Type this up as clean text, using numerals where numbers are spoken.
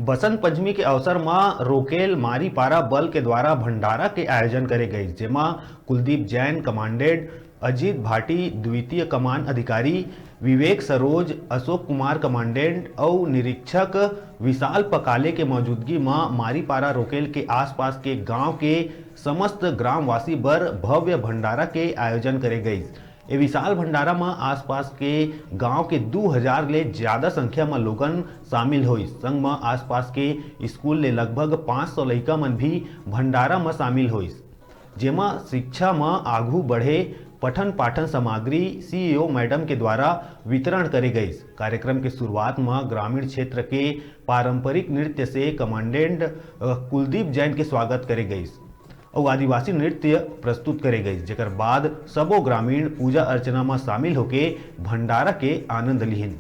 बसंत पंचमी के अवसर में रोकेल मारीपारा बल के द्वारा भंडारा के आयोजन करे गई, जेमा कुलदीप जैन कमांडेंट, अजीत भाटी द्वितीय कमान अधिकारी, विवेक सरोज, अशोक कुमार कमांडेंट और निरीक्षक विशाल पकाले के मौजूदगी में मारीपारा रोकेल के आसपास के गांव के समस्त ग्रामवासी बर भव्य भंडारा के आयोजन करे गई। ये विशाल भंडारा में आसपास के गांव के 2000 ले ज्यादा संख्या में लोगन शामिल हुई। संग में आसपास के स्कूल ले लगभग 500 लड़का मन भी भंडारा में शामिल हुई, जेमा शिक्षा में आगू बढ़े पठन पाठन सामग्री सीईओ मैडम के द्वारा वितरण करे गई। कार्यक्रम के शुरुआत में ग्रामीण क्षेत्र के पारंपरिक नृत्य से कमांडेंट कुलदीप जैन के स्वागत करे गई और आदिवासी नृत्य प्रस्तुत करे गई, जेकर बाद सबो ग्रामीण पूजा अर्चना में शामिल होके भंडारा के आनंद लिहिन।